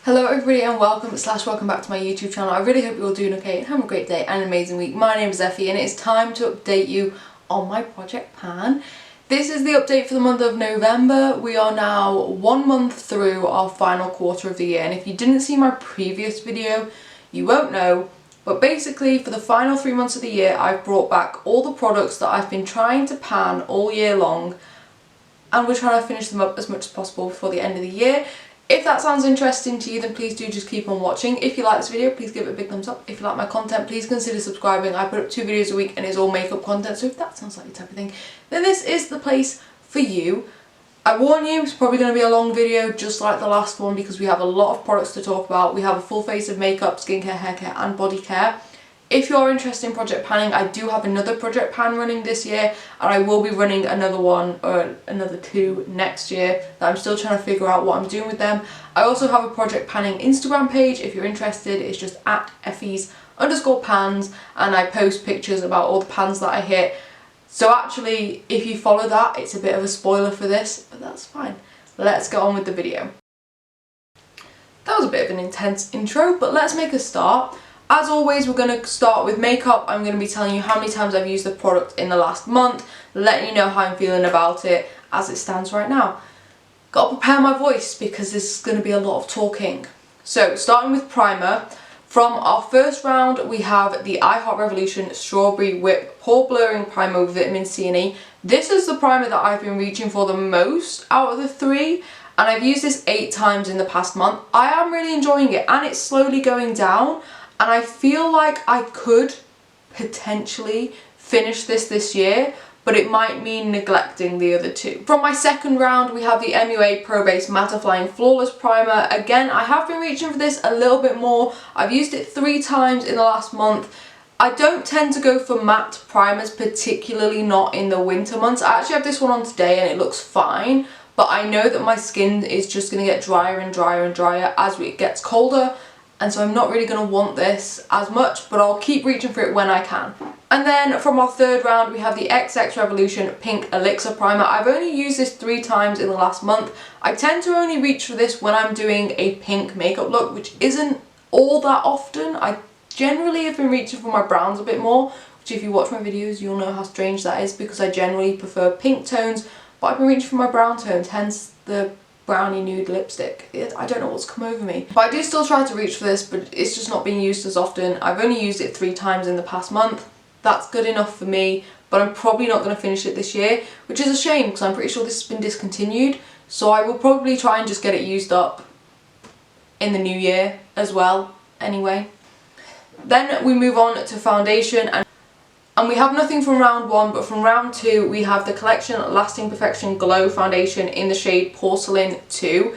Hello everybody and welcome back to my YouTube channel. I really hope you're all doing okay and having a great day and an amazing week. My name is Effie and it's time to update you on my project pan. This is the update for the month of November. We are now 1 month through our final quarter of the year, and if you didn't see my previous video you won't know, but basically for the final 3 months of the year I've brought back all the products that I've been trying to pan all year long, and we're trying to finish them up as much as possible before the end of the year. If that sounds interesting to you, then please do just keep on watching. If you like this video, please give it a big thumbs up. If you like my content, please consider subscribing. I put up 2 videos a week and it's all makeup content, so if that sounds like your type of thing, then this is the place for you. I warn you, it's probably going to be a long video just like the last one because we have a lot of products to talk about. We have a full face of makeup, skincare, hair care and body care. If you're interested in project panning, I do have another project pan running this year, and I will be running another one or another 2 next year that I'm still trying to figure out what I'm doing with them. I also have a project panning Instagram page if you're interested. It's just at Effys_pans, and I post pictures about all the pans that I hit. So actually, if you follow that, it's a bit of a spoiler for this, but that's fine. Let's get on with the video. That was a bit of an intense intro, but let's make a start. As always, we're going to start with makeup. I'm going to be telling you how many times I've used the product in the last month, letting you know how I'm feeling about it as it stands right now. Got to prepare my voice because this is going to be a lot of talking. So, starting with primer. From our first round, we have the I Heart Revolution Strawberry Whip Pore Blurring Primer with Vitamin C and E. This is the primer that I've been reaching for the most out of the 3. And I've used this 8 times in the past month. I am really enjoying it and it's slowly going down. And I feel like I could potentially finish this year, but it might mean neglecting the other 2. From my second round, we have the MUA Pro Base Mattifying Flawless Primer. Again, I have been reaching for this a little bit more. I've used it 3 times in the last month. I don't tend to go for matte primers, particularly not in the winter months. I actually have this one on today and it looks fine, but I know that my skin is just going to get drier and drier and drier as it gets colder. And so I'm not really going to want this as much, but I'll keep reaching for it when I can. And then from our third round, we have the XX Revolution Pink Elixir Primer. I've only used this 3 times in the last month. I tend to only reach for this when I'm doing a pink makeup look, which isn't all that often. I generally have been reaching for my browns a bit more, which if you watch my videos, you'll know how strange that is because I generally prefer pink tones, but I've been reaching for my brown tones, hence the brownie nude lipstick. I don't know what's come over me. But I do still try to reach for this, but it's just not being used as often. I've only used it 3 times in the past month. That's good enough for me, but I'm probably not going to finish it this year, which is a shame because I'm pretty sure this has been discontinued. So I will probably try and just get it used up in the new year as well, anyway. Then we move on to foundation, and we have nothing from round 1, but from round 2 we have the Collection Lasting Perfection Glow Foundation in the shade Porcelain 2.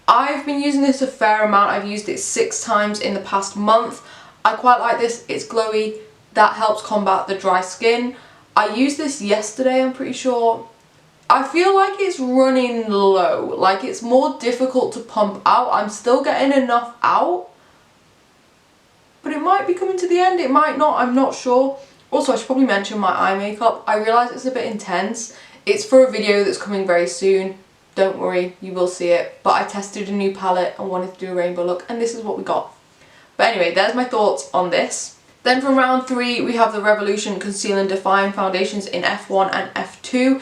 I've been using this a fair amount. I've used it 6 times in the past month. I quite like this. It's glowy. That helps combat the dry skin. I used this yesterday, I'm pretty sure. I feel like it's running low. Like it's more difficult to pump out. I'm still getting enough out, but it might be coming to the end. It might not. I'm not sure. Also, I should probably mention my eye makeup. I realise it's a bit intense. It's for a video that's coming very soon. Don't worry, you will see it. But I tested a new palette and wanted to do a rainbow look, and this is what we got. But anyway, there's my thoughts on this. Then from round 3, we have the Revolution Conceal and Define Foundations in F1 and F2.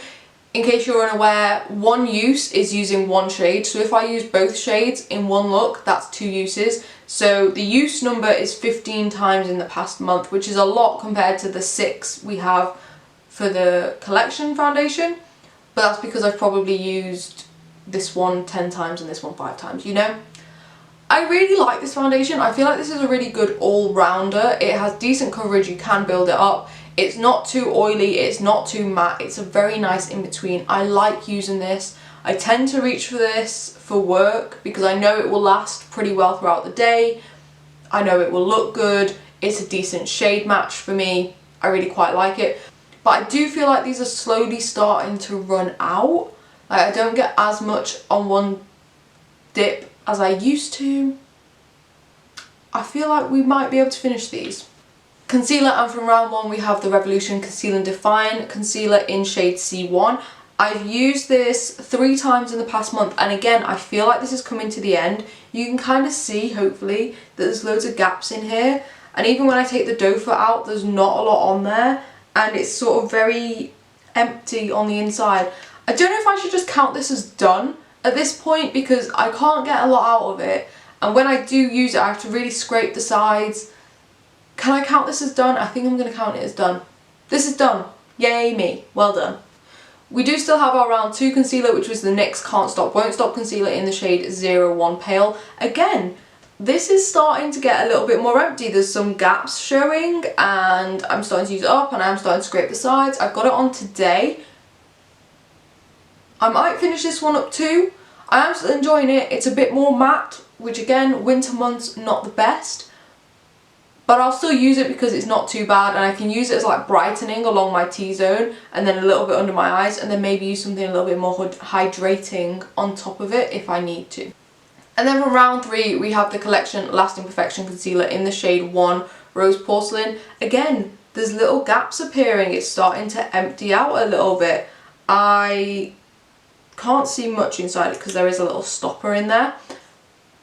In case you're unaware, one use is using one shade. So if I use both shades in one look, that's 2 uses. So the use number is 15 times in the past month, which is a lot compared to the 6 we have for the Collection foundation. But that's because I've probably used this one 10 times and this one 5 times, you know? I really like this foundation. I feel like this is a really good all-rounder. It has decent coverage, you can build it up. It's not too oily, it's not too matte, it's a very nice in-between. I like using this. I tend to reach for this for work because I know it will last pretty well throughout the day. I know it will look good. It's a decent shade match for me. I really quite like it. But I do feel like these are slowly starting to run out. Like I don't get as much on one dip as I used to. I feel like we might be able to finish these. Concealer, and from round 1 we have the Revolution Conceal and Define Concealer in shade C1. I've used this 3 times in the past month, and again, I feel like this is coming to the end. You can kind of see, hopefully, that there's loads of gaps in here. And even when I take the doe foot out, there's not a lot on there. And it's sort of very empty on the inside. I don't know if I should just count this as done at this point, because I can't get a lot out of it. And when I do use it, I have to really scrape the sides. Can I count this as done? I think I'm going to count it as done. This is done. Yay me. Well done. We do still have our round 2 concealer, which was the NYX Can't Stop Won't Stop concealer in the shade 01 Pale. Again, this is starting to get a little bit more empty. There's some gaps showing and I'm starting to use it up and I'm starting to scrape the sides. I've got it on today. I might finish this one up too. I am still enjoying it. It's a bit more matte, which again, winter months, not the best. But I'll still use it because it's not too bad, and I can use it as like brightening along my T-zone and then a little bit under my eyes, and then maybe use something a little bit more hydrating on top of it if I need to. And then for round 3 we have the Collection Lasting Perfection Concealer in the shade 1 Rose Porcelain. Again, there's little gaps appearing. It's starting to empty out a little bit. I can't see much inside it because there is a little stopper in there.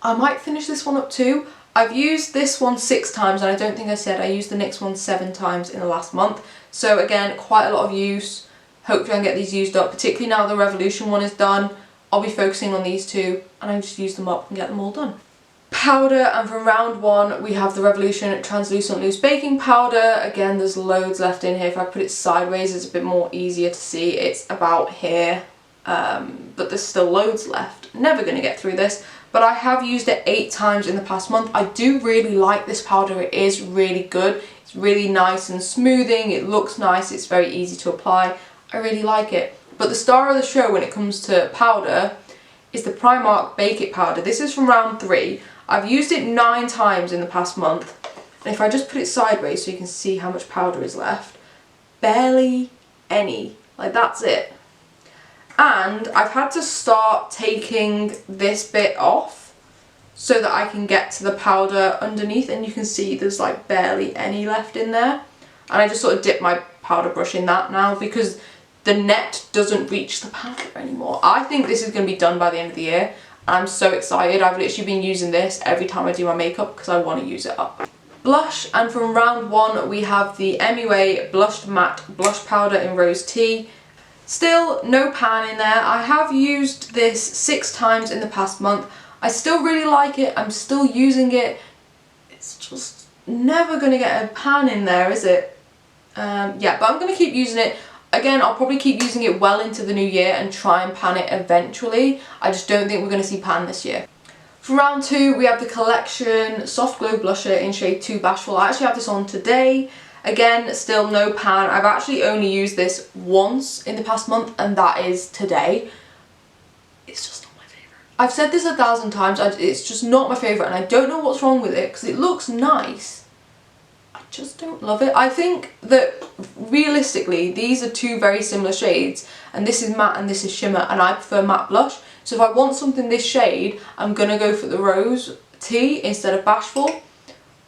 I might finish this one up too. I've used this one 6 times, and I don't think I said I used the NYX one 7 times in the last month. So again, quite a lot of use. Hopefully I can get these used up, particularly now the Revolution one is done. I'll be focusing on these 2 and I just use them up and get them all done. Powder, and from round 1 we have the Revolution Translucent Loose Baking Powder. Again, there's loads left in here. If I put it sideways it's a bit more easier to see. It's about here, but there's still loads left. Never going to get through this. But I have used it 8 times in the past month. I do really like this powder. It is really good. It's really nice and smoothing. It looks nice. It's very easy to apply. I really like it. But the star of the show when it comes to powder is the Primark Bake It powder. This is from round 3. I've used it 9 times in the past month. And if I just put it sideways so you can see how much powder is left, barely any. Like, that's it. And I've had to start taking this bit off so that I can get to the powder underneath, and you can see there's like barely any left in there. And I just sort of dip my powder brush in that now because the net doesn't reach the powder anymore. I think this is going to be done by the end of the year. I'm so excited. I've literally been using this every time I do my makeup because I want to use it up. Blush, and from round 1 we have the MUA Blushed Matte Blush Powder in Rose Tea. Still no pan in there. I have used this 6 times in the past month. I still really like it. I'm still using it. It's just never going to get a pan in there, is it? Yeah, but I'm going to keep using it. Again, I'll probably keep using it well into the new year and try and pan it eventually. I just don't think we're going to see pan this year. For round 2, we have the Collection Soft Glow Blusher in shade 2 Bashful. I actually have this on today. Again, still no pan. I've actually only used this once in the past month, and that is today. It's just not my favourite. I've said this 1,000 times, it's just not my favourite, and I don't know what's wrong with it, because it looks nice. I just don't love it. I think that, realistically, these are 2 very similar shades, and this is matte and this is shimmer, and I prefer matte blush. So if I want something this shade, I'm going to go for the Rose Tea instead of Bashful,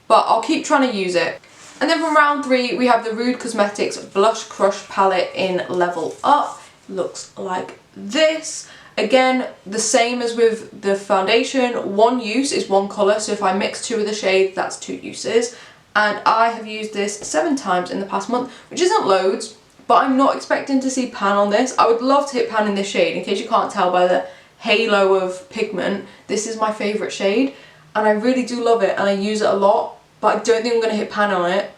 but I'll keep trying to use it. And then from round 3 we have the Rude Cosmetics Blush Crush palette in Level Up. It looks like this. Again, the same as with the foundation, 1 use is 1 colour, so if I mix 2 of the shades, that's 2 uses. And I have used this 7 times in the past month, which isn't loads, but I'm not expecting to see pan on this. I would love to hit pan in this shade. In case you can't tell by the halo of pigment, this is my favourite shade, and I really do love it, and I use it a lot. But I don't think I'm going to hit pan on it,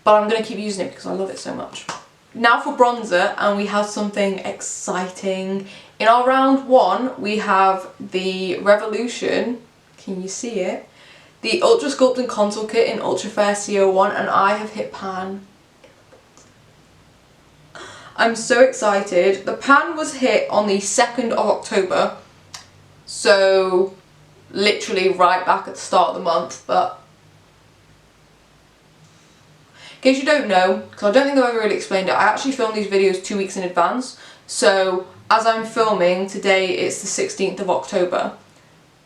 but I'm going to keep using it because I love it so much. Now for bronzer, and we have something exciting. In our round 1 we have the Revolution, can you see it? The Ultra Sculpt and Contour Kit in Ultra Fair CO1, and I have hit pan. I'm so excited. The pan was hit on the 2nd of October, so literally right back at the start of the month, but in case you don't know, because I don't think I've ever really explained it, I actually film these videos 2 weeks in advance. So as I'm filming, today it's the 16th of October.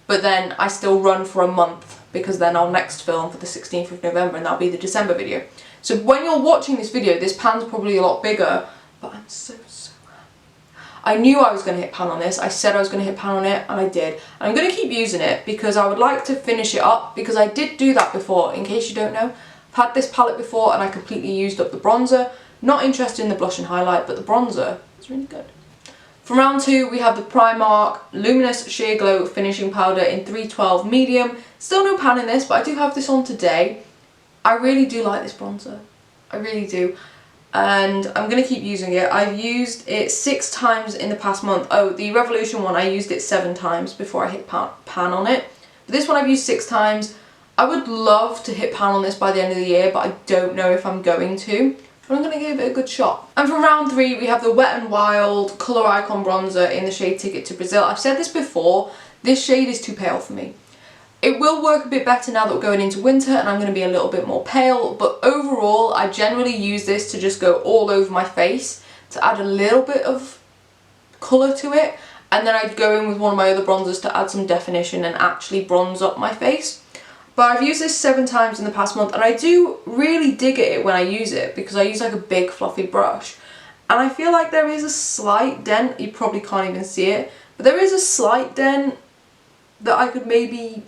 But then I still run for a month because then I'll next film for the 16th of November and that'll be the December video. So when you're watching this video, this pan's probably a lot bigger, but I'm so happy. I knew I was going to hit pan on this. I said I was going to hit pan on it, and I did. And I'm going to keep using it because I would like to finish it up, because I did do that before. In case you don't know, I've had this palette before and I completely used up the bronzer. Not interested in the blush and highlight, but the bronzer is really good. From round 2, we have the Primark Luminous Sheer Glow Finishing Powder in 312 Medium. Still no pan in this, but I do have this on today. I really do like this bronzer. I really do. And I'm going to keep using it. I've used it 6 times in the past month. Oh, the Revolution one, I used it 7 times before I hit pan on it. But this one I've used 6 times. I would love to hit pan on this by the end of the year, but I don't know if I'm going to. But I'm going to give it a good shot. And from round 3, we have the Wet n Wild Colour Icon Bronzer in the shade Ticket to Brazil. I've said this before, this shade is too pale for me. It will work a bit better now that we're going into winter and I'm going to be a little bit more pale, but overall I generally use this to just go all over my face to add a little bit of colour to it, and then I'd go in with one of my other bronzers to add some definition and actually bronze up my face. But I've used this 7 times in the past month and I do really dig at it when I use it, because I use like a big fluffy brush and I feel like there is a slight dent. You probably can't even see it, but there is a slight dent that I could maybe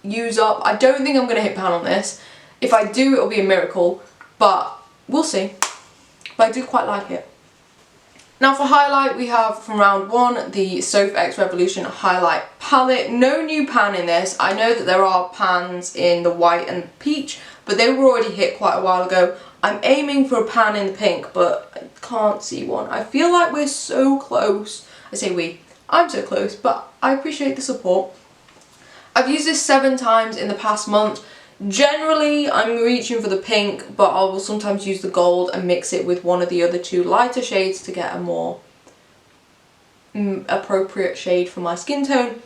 use up. I don't think I'm going to hit pan on this. If I do, it'll be a miracle, but we'll see. But I do quite like it. Now for highlight, we have from round 1 the Soph X Revolution Highlight Palette. No new pan in this. I know that there are pans in the white and peach, but they were already hit quite a while ago. I'm aiming for a pan in the pink, but I can't see one. I feel like we're so close. I say we. I'm so close, but I appreciate the support. I've used this 7 times in the past month. Generally, I'm reaching for the pink, but I will sometimes use the gold and mix it with one of the other 2 lighter shades to get a more appropriate shade for my skin tone.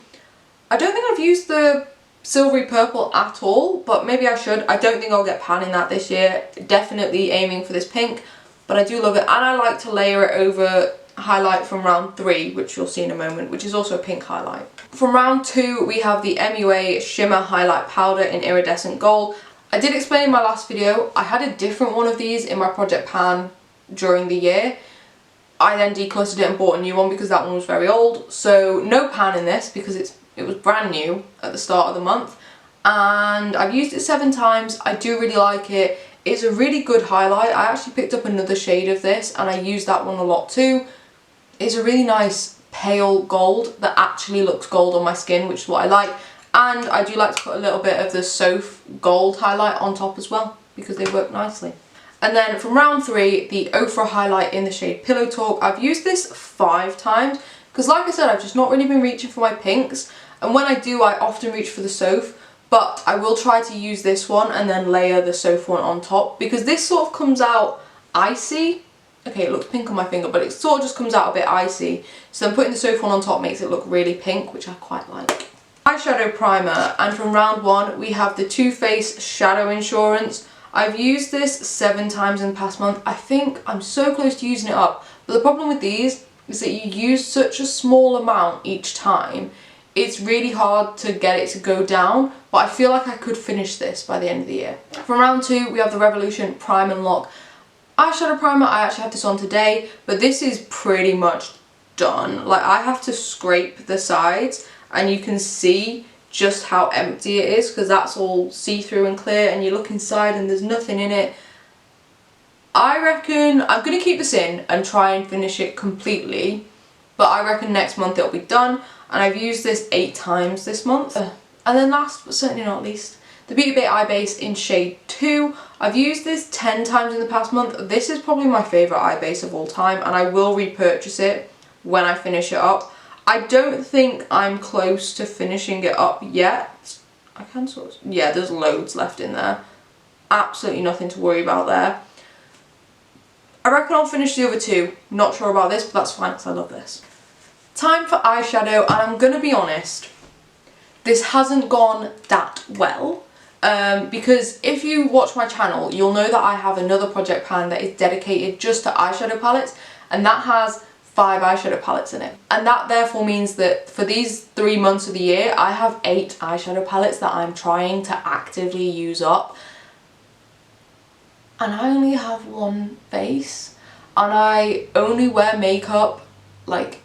I don't think I've used the silvery purple at all, but maybe I should. I don't think I'll get pan in that this year. Definitely aiming for this pink, but I do love it, and I like to layer it over highlight from round 3, which you'll see in a moment, which is also a pink highlight. From round 2, we have the MUA Shimmer Highlight Powder in Iridescent Gold. I did explain in my last video, I had a different one of these in my project pan during the year. I then decluttered it and bought a new one because that one was very old. So no pan in this because it was brand new at the start of the month. And I've used it 7 times. I do really like it. It's a really good highlight. I actually picked up another shade of this and I use that one a lot too. It's a really nice pale gold that actually looks gold on my skin, which is what I like. And I do like to put a little bit of the Soph gold highlight on top as well because they work nicely. And then from round 3, the Ofra highlight in the shade Pillow Talk. I've used this 5 times because, like I said, I've just not really been reaching for my pinks, and when I do, I often reach for the Soph, but I will try to use this one and then layer the Soph one on top because this sort of comes out icy. Okay, it looks pink on my finger, but it sort of just comes out a bit icy. So then putting the Soph one on top makes it look really pink, which I quite like. Eyeshadow primer, and from round 1 we have the Too Faced Shadow Insurance. I've used this 7 times in the past month. I think I'm so close to using it up, but the problem with these is that you use such a small amount each time. It's really hard to get it to go down, but I feel like I could finish this by the end of the year. From round 2 we have the Revolution Prime and Lock eyeshadow primer. I actually have this on today, but this is pretty much done. Like, I have to scrape the sides and you can see just how empty it is because that's all see-through and clear, and you look inside and there's nothing in it. I reckon I'm going to keep this in and try and finish it completely, but I reckon next month it'll be done, and I've used this 8 times this month. And then last but certainly not least, the Beauty Bay Eye Base in shade 2. I've used this 10 times in the past month. This is probably my favourite eye base of all time, and I will repurchase it when I finish it up. I don't think I'm close to finishing it up yet. I can sort of, yeah, there's loads left in there. Absolutely nothing to worry about there. I reckon I'll finish the other 2. Not sure about this, but that's fine because I love this. Time for eyeshadow, and I'm going to be honest, this hasn't gone that well. Because if you watch my channel, you'll know that I have another project pan that is dedicated just to eyeshadow palettes, and that has 5 eyeshadow palettes in it. And that therefore means that for these 3 months of the year, I have 8 eyeshadow palettes that I'm trying to actively use up. And I only have one face, and I only wear makeup like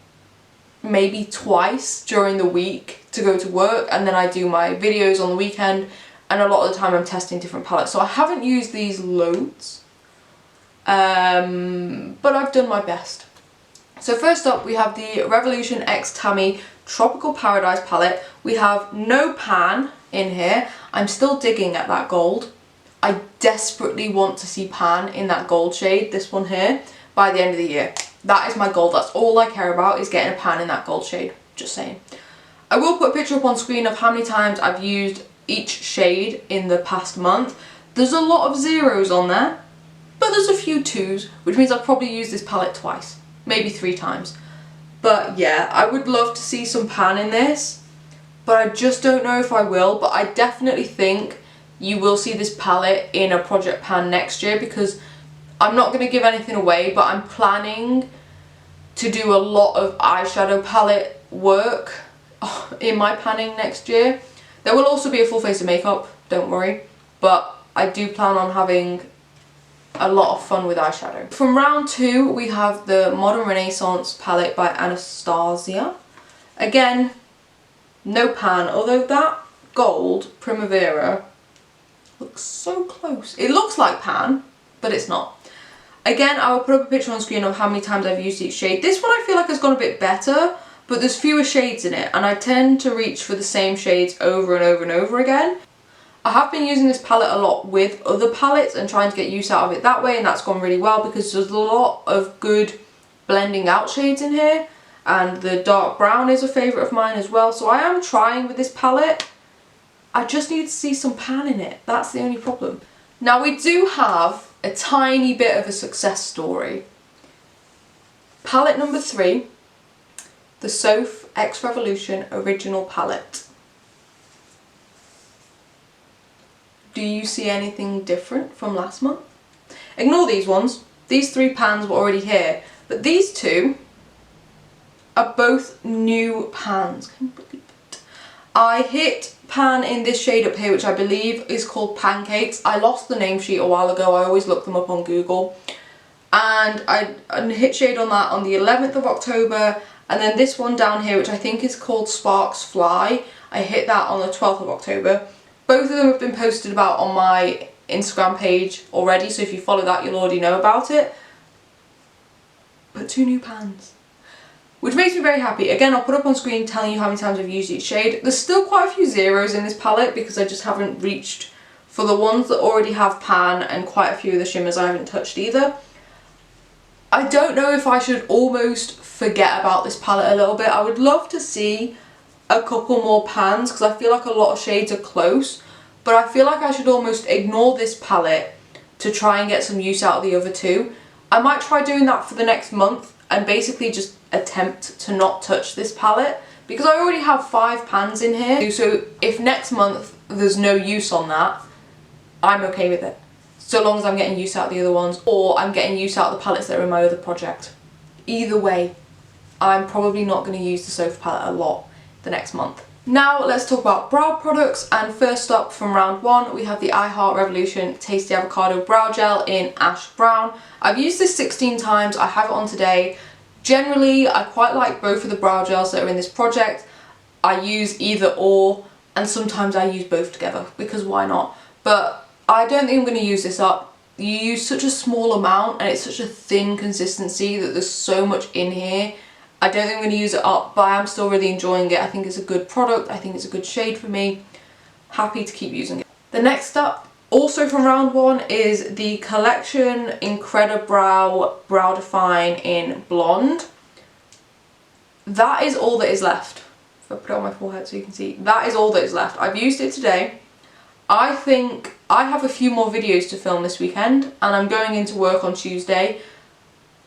maybe twice during the week to go to work, and then I do my videos on the weekend, and a lot of the time I'm testing different palettes. So I haven't used these loads, but I've done my best. So first up we have the Revolution X Tammy Tropical Paradise palette. We have no pan in here. I'm still digging at that gold. I desperately want to see pan in that gold shade, this one here, by the end of the year. That is my goal. That's all I care about, is getting a pan in that gold shade. Just saying. I will put a picture up on screen of how many times I've used each shade in the past month. There's a lot of zeros on there, but there's a few twos, which means I've probably used this palette twice, maybe 3 times. But yeah, I would love to see some pan in this, but I just don't know if I will. But I definitely think you will see this palette in a project pan next year, because I'm not going to give anything away, but I'm planning to do a lot of eyeshadow palette work in my panning next year. There will also be a full face of makeup, don't worry, but I do plan on having a lot of fun with eyeshadow. From round 2 we have the Modern Renaissance palette by Anastasia. Again, no pan, although that gold Primavera looks so close. It looks like pan, but it's not. Again, I will put up a picture on screen of how many times I've used each shade. This one I feel like has gone a bit better, but there's fewer shades in it, and I tend to reach for the same shades over and over and over again. I have been using this palette a lot with other palettes and trying to get use out of it that way, and that's gone really well because there's a lot of good blending out shades in here, and the dark brown is a favourite of mine as well. So I am trying with this palette. I just need to see some pan in it. That's the only problem. Now we do have a tiny bit of a success story. Palette number 3, the Soph X Revolution Original Palette. Do you see anything different from last month? Ignore these ones. These 3 pans were already here, but these 2 are both new pans. Can you believe it? I hit pan in this shade up here, which I believe is called Pancakes. I lost the name sheet a while ago. I always look them up on Google. And I hit shade on that on the 11th of October. And then this one down here, which I think is called Sparks Fly, I hit that on the 12th of October. Both of them have been posted about on my Instagram page already, so if you follow that you'll already know about it. But 2 new pans, which makes me very happy. Again, I'll put up on screen telling you how many times I've used each shade. There's still quite a few zeros in this palette because I just haven't reached for the ones that already have pan, and quite a few of the shimmers I haven't touched either. I don't know if I should almost forget about this palette a little bit. I would love to see a couple more pans because I feel like a lot of shades are close, but I feel like I should almost ignore this palette to try and get some use out of the other 2. I might try doing that for the next month and basically just attempt to not touch this palette, because I already have 5 pans in here. So if next month there's no use on that, I'm okay with it, so long as I'm getting use out of the other ones, or I'm getting use out of the palettes that are in my other project. Either way, I'm probably not going to use the Soph palette a lot the next month. Now let's talk about brow products, and first up from round 1 we have the I Heart Revolution Tasty Avocado Brow Gel in Ash Brown. I've used this 16 times, I have it on today. Generally I quite like both of the brow gels that are in this project. I use either or, and sometimes I use both together because why not, but I don't think I'm going to use this up. You use such a small amount and it's such a thin consistency that there's so much in here. I don't think I'm going to use it up, but I am still really enjoying it. I think it's a good product. I think it's a good shade for me. Happy to keep using it. The next up, also from round 1, is the Collection Incredibrow Brow Define in Blonde. That is all that is left. If I put it on my forehead so you can see, that is all that is left. I've used it today. I think I have a few more videos to film this weekend, and I'm going into work on Tuesday.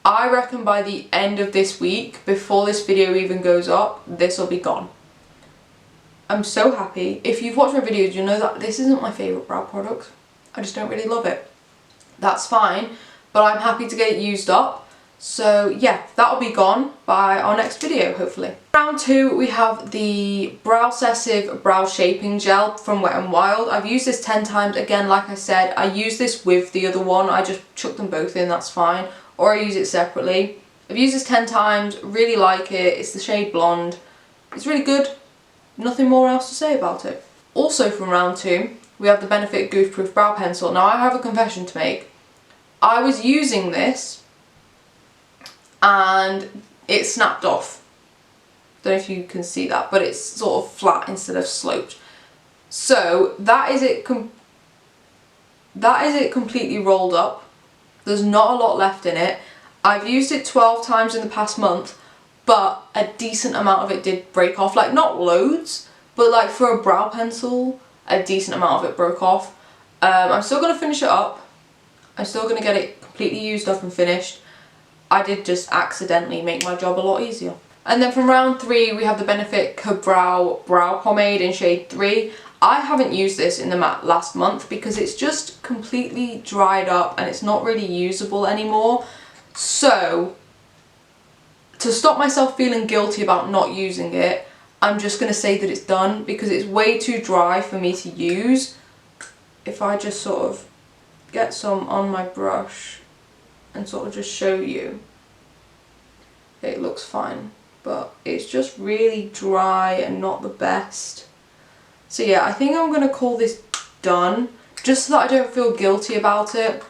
I reckon by the end of this week, before this video even goes up, this will be gone. I'm so happy. If you've watched my videos, you'll know that this isn't my favourite brow product. I just don't really love it. That's fine, but I'm happy to get it used up. So yeah, that'll be gone by our next video, hopefully. Round 2, we have the Browsessive Brow Shaping Gel from Wet n Wild. I've used this 10 times. Again, like I said, I use this with the other one. I just chuck them both in, that's fine. Or I use it separately. I've used this 10 times, really like it. It's the shade Blonde. It's really good. Nothing more else to say about it. Also from round 2, we have the Benefit Goof Proof Brow Pencil. Now I have a confession to make. I was using this and it snapped off. Don't know if you can see that, but it's sort of flat instead of sloped. So that is it completely rolled up. There's not a lot left in it. I've used it 12 times in the past month, but a decent amount of it did break off. Like, not loads, but like for a brow pencil, a decent amount of it broke off. I'm still going to finish it up. I'm still going to get it completely used up and finished. I did just accidentally make my job a lot easier. And then from round 3, we have the Benefit Ka-Brow Brow Pomade in shade 3. I haven't used this in the last month because it's just completely dried up and it's not really usable anymore. So, to stop myself feeling guilty about not using it, I'm just going to say that it's done because it's way too dry for me to use. If I just sort of get some on my brush and sort of just show you, it looks fine, but it's just really dry and not the best. So yeah, I think I'm going to call this done, just so that I don't feel guilty about it.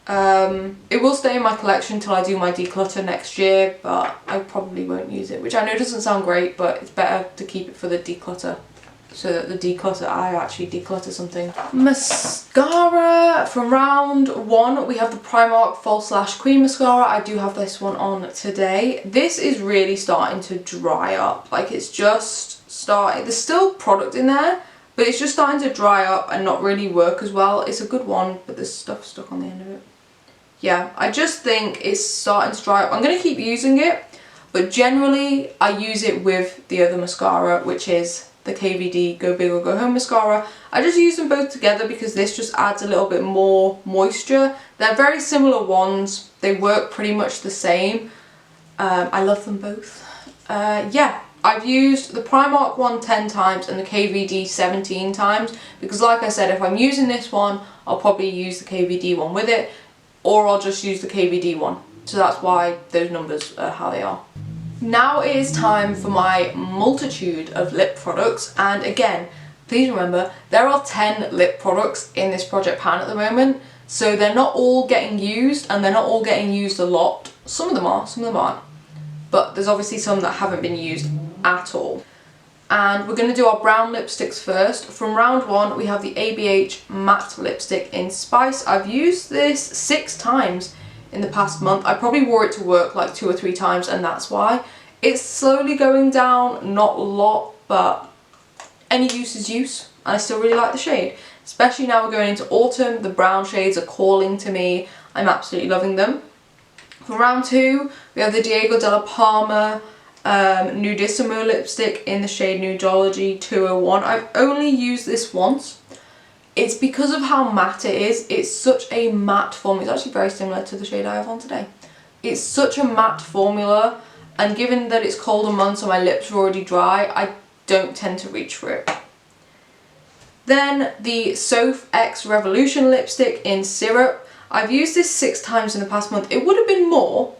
It will stay in my collection till I do my declutter next year, but I probably won't use it, which I know doesn't sound great, but it's better to keep it for the declutter, so that I actually declutter something. Mascara. From round 1, we have the Primark False Lash Queen Mascara. I do have this one on today. This is really starting to dry up. Like, it's just starting, there's still product in there, but it's just starting to dry up and not really work as well. It's a good one, but there's stuff stuck on the end of it. Yeah, I just think it's starting to dry up. I'm going to keep using it, but generally I use it with the other mascara, which is the KVD Go Big or Go Home mascara. I just use them both together because this just adds a little bit more moisture. They're very similar ones. They work pretty much the same. I love them both. Yeah. I've used the Primark one 10 times and the KVD 17 times because, like I said, if I'm using this one, I'll probably use the KVD one with it, or I'll just use the KVD one. So that's why those numbers are how they are. Now it is time for my multitude of lip products, and again, please remember, there are 10 lip products in this project pan at the moment, so they're not all getting used, and they're not all getting used a lot. Some of them are, some of them aren't. But there's obviously some that haven't been used at all. And we're going to do our brown lipsticks first. From round 1, we have the ABH Matte Lipstick in Spice. I've used this 6 times in the past month. I probably wore it to work like 2 or 3 times, and that's why. It's slowly going down, not a lot, but any use is use. And I still really like the shade. Especially now we're going into autumn, the brown shades are calling to me. I'm absolutely loving them. For round 2, we have the Diego Della Palma Nudissimo lipstick in the shade Nudology 201. I've only used this once. It's because of how matte it is. It's such a matte formula. It's actually very similar to the shade I have on today. It's such a matte formula, and given that it's colder months and my lips are already dry, I don't tend to reach for it. Then the Soph X Revolution lipstick in Syrup. I've used this 6 times in the past month. It would have been more,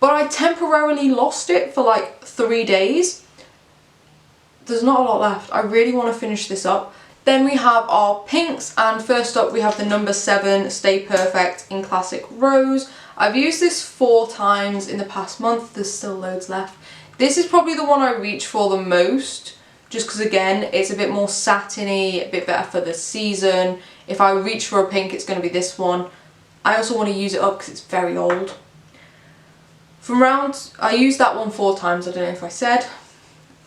but I temporarily lost it for like 3 days. There's not a lot left. I really want to finish this up. Then we have our pinks, and first up we have the number 7 Stay Perfect in Classic Rose. I've used this 4 times in the past month. There's still loads left. This is probably the one I reach for the most, just because again it's a bit more satiny, a bit better for the season. If I reach for a pink, it's going to be this one. I also want to use it up because it's very old. I used that one 4 times, I don't know if I said.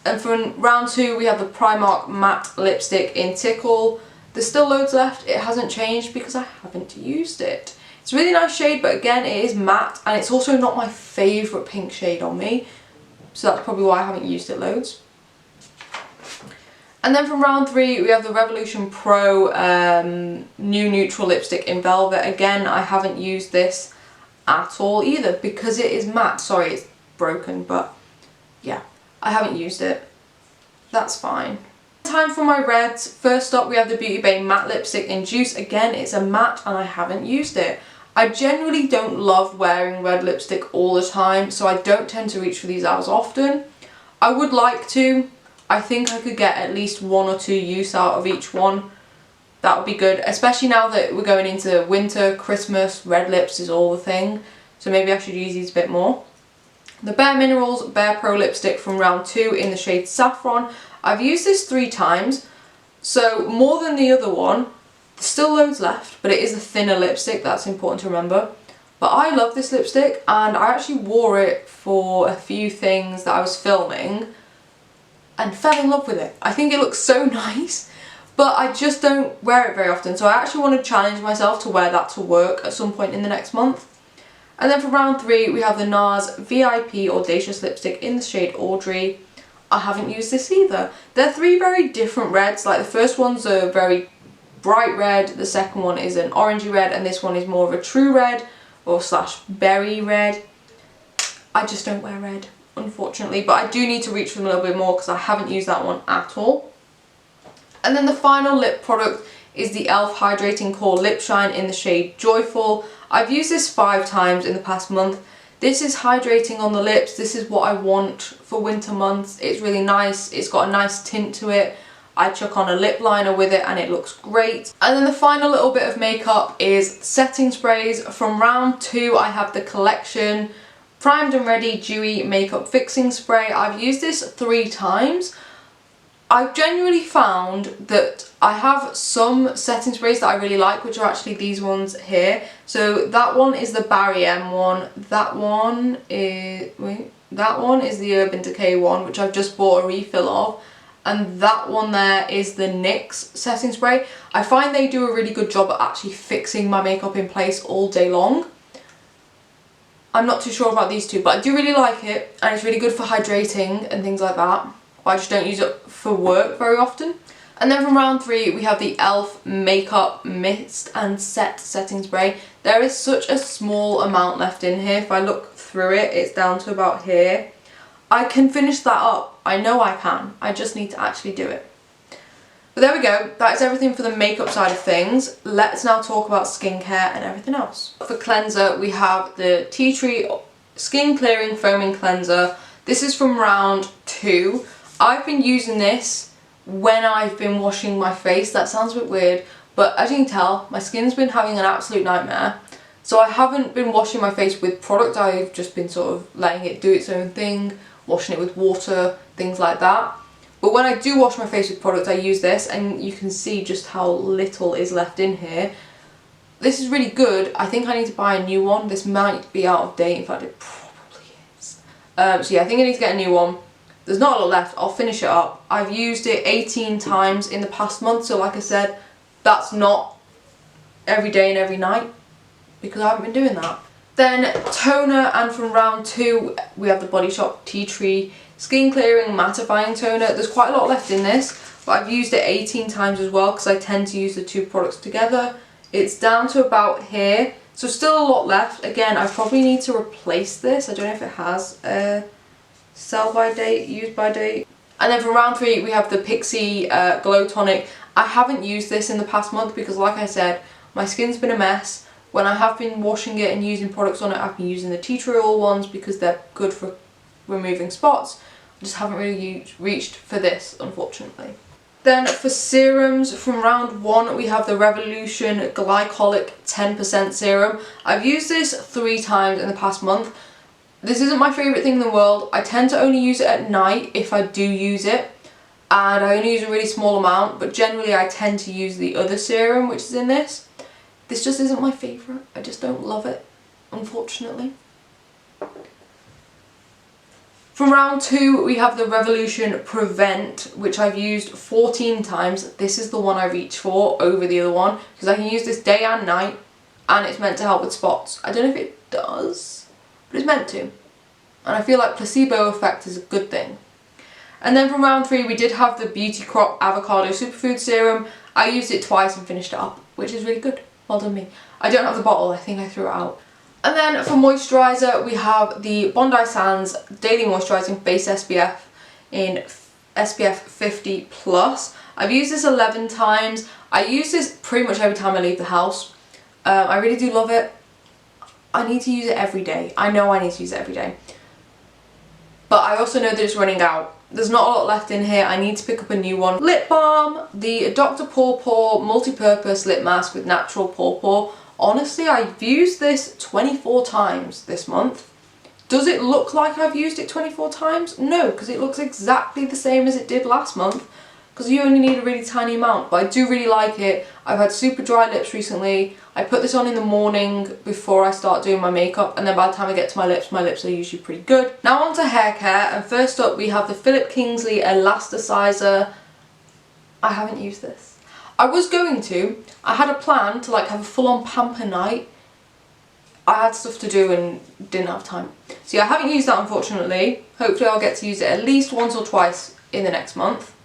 And from round 2 we have the Primark Matte Lipstick in Tickle. There's still loads left. It hasn't changed because I haven't used it. It's a really nice shade, but again it is matte, and it's also not my favourite pink shade on me. So that's probably why I haven't used it loads. And then from round 3 we have the Revolution Pro New Neutral Lipstick in Velvet. Again, I haven't used this at all either because it is matte. Sorry, it's broken, but yeah, I haven't used it. That's fine. Time for my reds. First up we have the Beauty Bay Matte Lipstick in Juice. Again, it's a matte and I haven't used it. I generally don't love wearing red lipstick all the time, so I don't tend to reach for these as often. I would like to. I think I could get at least 1 or 2 use out of each one. That would be good, especially now that we're going into winter, Christmas, red lips is all the thing. So maybe I should use these a bit more. The Bare Minerals Bare Pro Lipstick from round 2 in the shade Saffron. I've used this 3 times, so more than the other one. There's still loads left, but it is a thinner lipstick, that's important to remember. But I love this lipstick, and I actually wore it for a few things that I was filming and fell in love with it. I think it looks so nice, but I just don't wear it very often, so I actually want to challenge myself to wear that to work at some point in the next month. And then for round 3 we have the NARS VIP Audacious Lipstick in the shade Audrey. I haven't used this either. They're 3 very different reds, like the first one's a very bright red, the second one is an orangey red, and this one is more of a true red or slash berry red. I just don't wear red, unfortunately, but I do need to reach for them a little bit more because I haven't used that one at all. And then the final lip product is the e.l.f. Hydrating Core Lip Shine in the shade Joyful. I've used this 5 times in the past month. This is hydrating on the lips. This is what I want for winter months. It's really nice. It's got a nice tint to it. I chuck on a lip liner with it and it looks great. And then the final little bit of makeup is setting sprays. From round 2 I have the Collection Primed and Ready Dewy Makeup Fixing Spray. I've used this 3 times. I've genuinely found that I have some setting sprays that I really like, which are actually these ones here. So that one is the Barry M one. That one is the Urban Decay one, which I've just bought a refill of. And that one there is the NYX setting spray. I find they do a really good job at actually fixing my makeup in place all day long. I'm not too sure about these two, but I do really like it, and it's really good for hydrating and things like that. But I just don't use it for work very often. And then from round 3 we have the e.l.f. Makeup Mist and Set Setting Spray. There is such a small amount left in here. If I look through it, it's down to about here. I can finish that up. I know I can. I just need to actually do it. But there we go. That is everything for the makeup side of things. Let's now talk about skincare and everything else. For cleanser, we have the Tea Tree Skin Clearing Foaming Cleanser. This is from round 2. I've been using this when I've been washing my face. That sounds a bit weird, but as you can tell, my skin's been having an absolute nightmare. So I haven't been washing my face with product. I've just been sort of letting it do its own thing, washing it with water, things like that. But when I do wash my face with product, I use this, and you can see just how little is left in here. This is really good. I think I need to buy a new one. This might be out of date. In fact, it probably is. So yeah, I think I need to get a new one. There's not a lot left. I'll finish it up. I've used it 18 times in the past month, so like I said, that's not every day and every night, because I haven't been doing that. Then toner, and from round 2 we have the Body Shop Tea Tree Skin Clearing Mattifying Toner. There's quite a lot left in this, but I've used it 18 times as well because I tend to use the 2 products together. It's down to about here, so still a lot left. Again, I probably need to replace this. I don't know if it has a sell by date, use by date. And then from round 3 we have the Pixi Glow Tonic. I haven't used this in the past month because, like I said, my skin's been a mess. When I have been washing it and using products on it, I've been using the Tea Tree Oil ones because they're good for removing spots. I just haven't really reached for this, unfortunately. Then for serums, from round 1 we have the Revolution Glycolic 10% Serum. I've used this 3 times in the past month. This isn't my favourite thing in the world. I tend to only use it at night if I do use it, and I only use a really small amount, but generally I tend to use the other serum which is in this. This just isn't my favourite. I just don't love it, unfortunately. From round 2 we have the Revolution Prevent, which I've used 14 times. This is the one I reach for over the other one because I can use this day and night, and it's meant to help with spots. I don't know if it does, but it's meant to. And I feel like placebo effect is a good thing. And then from round 3 we did have the Beauty Crop Avocado Superfood Serum. I used it twice and finished it up, which is really good. Well done me. I don't have the bottle, I think I threw it out. And then for moisturiser we have the Bondi Sands Daily Moisturising Face SPF in SPF 50+. I've used this 11 times. I use this pretty much every time I leave the house. I really do love it. I need to use it every day. I know I need to use it every day. But I also know that it's running out. There's not a lot left in here. I need to pick up a new one. Lip balm, the Dr. Pawpaw multi-purpose lip mask with natural pawpaw. Honestly, I've used this 24 times this month. Does it look like I've used it 24 times? No, because it looks exactly the same as it did last month, because you only need a really tiny amount, but I do really like it. I've had super dry lips recently. I put this on in the morning before I start doing my makeup, and then by the time I get to my lips are usually pretty good. Now on to hair care, and first up we have the Philip Kingsley Elasticizer. I haven't used this. I was going to. I had a plan to like have a full-on pamper night. I had stuff to do and didn't have time. So yeah, I haven't used that unfortunately. Hopefully I'll get to use it at least once or twice in the next month.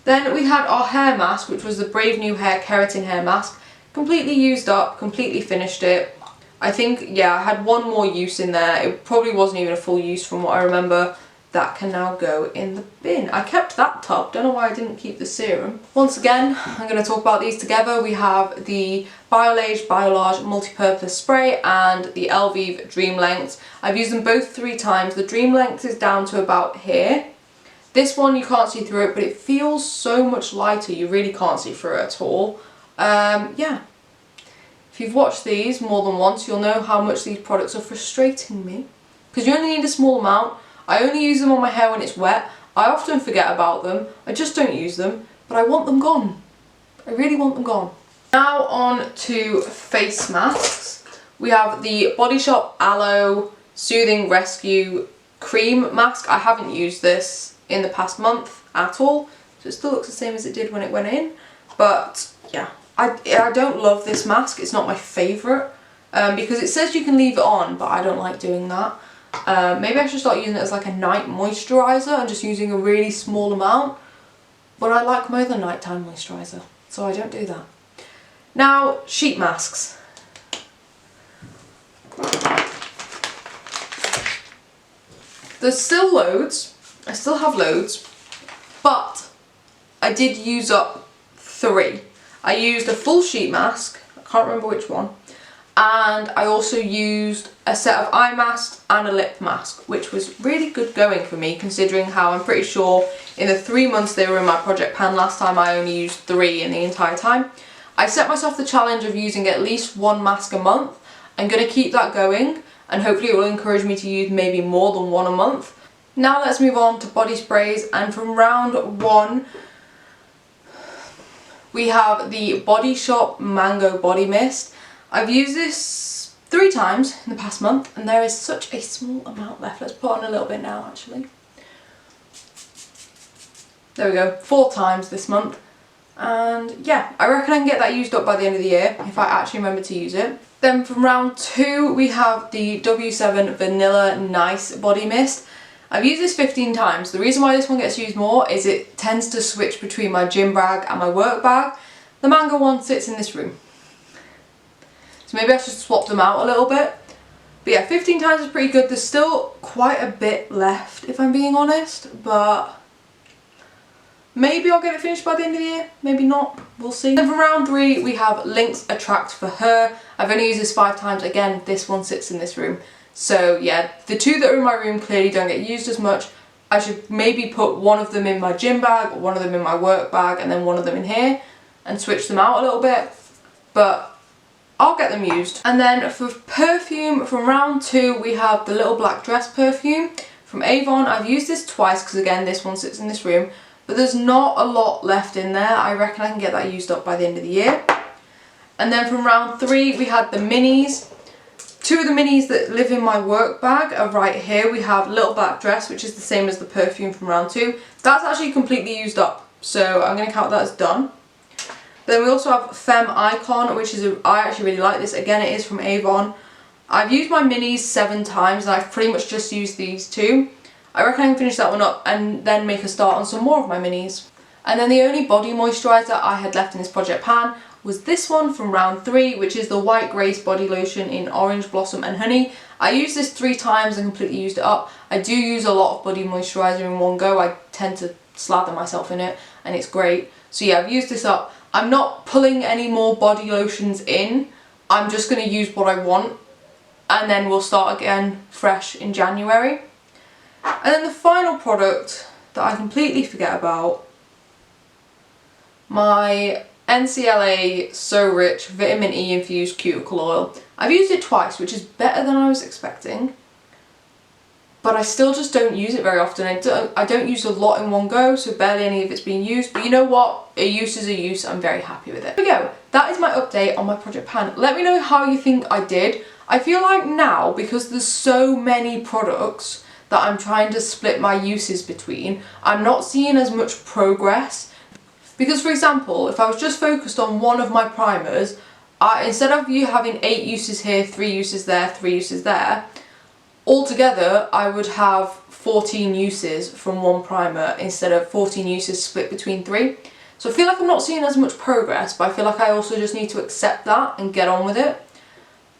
Then we had our hair mask, which was the Brave New Hair Keratin Hair Mask. Completely used up, completely finished it. I think, yeah, I had one more use in there. It probably wasn't even a full use from what I remember. That can now go in the bin. I kept that top, don't know why I didn't keep the serum. Once again, I'm going to talk about these together. We have the Biolage Biolarge Multi-Purpose Spray and the Elvive Dream Length. I've used them both 3 times. The Dream Length is down to about here. This one you can't see through it, but it feels so much lighter, you really can't see through it at all. Yeah. If you've watched these more than once, you'll know how much these products are frustrating me. Because you only need a small amount. I only use them on my hair when it's wet. I often forget about them. I just don't use them, but I want them gone. I really want them gone. Now on to face masks. We have the Body Shop Aloe Soothing Rescue Cream Mask. I haven't used this in the past month at all, so it still looks the same as it did when it went in. But yeah, I don't love this mask. It's not my favourite because it says you can leave it on, but I don't like doing that. Maybe I should start using it as like a night moisturiser and just using a really small amount. But I like my other nighttime moisturiser, so I don't do that. Now, sheet masks. There's still loads. I still have loads, but I did use up 3. I used a full sheet mask, I can't remember which one, and I also used a set of eye masks and a lip mask, which was really good going for me considering how I'm pretty sure in the 3 months they were in my project pan last time I only used 3 in the entire time. I set myself the challenge of using at least 1 mask a month. I'm going to keep that going and hopefully it will encourage me to use maybe more than 1 a month. Now let's move on to body sprays, and from round 1 we have the Body Shop Mango Body Mist. I've used this 3 times in the past month and there is such a small amount left. Let's put on a little bit now actually. There we go, 4 times this month. And yeah, I reckon I can get that used up by the end of the year if I actually remember to use it. Then from round 2 we have the W7 Vanilla Nice Body Mist. I've used this 15 times. The reason why this one gets used more is it tends to switch between my gym bag and my work bag. The mango one sits in this room. So maybe I should swap them out a little bit. But yeah, 15 times is pretty good. There's still quite a bit left if I'm being honest, but maybe I'll get it finished by the end of the year, maybe not, we'll see. Then for round 3 we have Lynx Attract for Her. I've only used this 5 times, again this one sits in this room. So yeah, the 2 that are in my room clearly don't get used as much. I should maybe put one of them in my gym bag, or one of them in my work bag, and then one of them in here, and switch them out a little bit, but I'll get them used. And then for perfume, from round 2 we have the Little Black Dress perfume from Avon. I've used this twice because again this one sits in this room, but there's not a lot left in there. I reckon I can get that used up by the end of the year. And then from round 3 we had the minis. 2 of the minis that live in my work bag are right here. We have Little Black Dress, which is the same as the perfume from round 2. That's actually completely used up, so I'm going to count that as done. Then we also have Femme Icon, which is I actually really like this. Again, it is from Avon. I've used my minis 7 times and I've pretty much just used these 2. I reckon I can finish that one up and then make a start on some more of my minis. And then the only body moisturiser I had left in this project pan was this one from round 3, which is the White Grace Body Lotion in Orange Blossom and Honey. I used this 3 times and completely used it up. I do use a lot of body moisturiser in one go. I tend to slather myself in it and it's great. So yeah, I've used this up. I'm not pulling any more body lotions in I'm just going to use what I want, and then we'll start again fresh in January. And then the final product that I completely forget about, my NCLA So Rich Vitamin E Infused Cuticle Oil. I've used it twice, which is better than I was expecting, but I still just don't use it very often. I don't use a lot in one go, so barely any of it's being used, but you know what? A use is a use. I'm very happy with it. There we go. That is my update on my project pan. Let me know how you think I did. I feel like now, because there's so many products that I'm trying to split my uses between, I'm not seeing as much progress. Because for example, if I was just focused on one of my primers, instead of you having 8 uses here, 3 uses there, 3 uses there, altogether I would have 14 uses from one primer instead of 14 uses split between 3. So I feel like I'm not seeing as much progress, but I feel like I also just need to accept that and get on with it,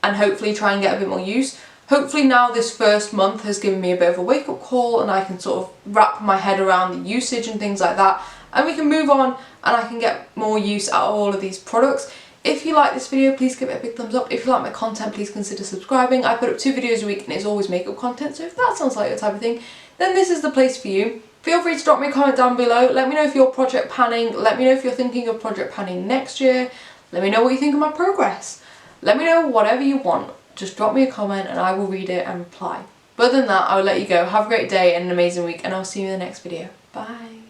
and hopefully try and get a bit more use. Hopefully now this first month has given me a bit of a wake-up call, and I can sort of wrap my head around the usage and things like that, and we can move on and I can get more use out of all of these products. If you like this video, please give it a big thumbs up. If you like my content, please consider subscribing. I put up 2 videos a week and it's always makeup content, so if that sounds like your type of thing, then this is the place for you. Feel free to drop me a comment down below. Let me know if you're project panning. Let me know if you're thinking of project panning next year. Let me know what you think of my progress. Let me know whatever you want. Just drop me a comment and I will read it and reply. But other than that, I will let you go. Have a great day and an amazing week, and I'll see you in the next video. Bye.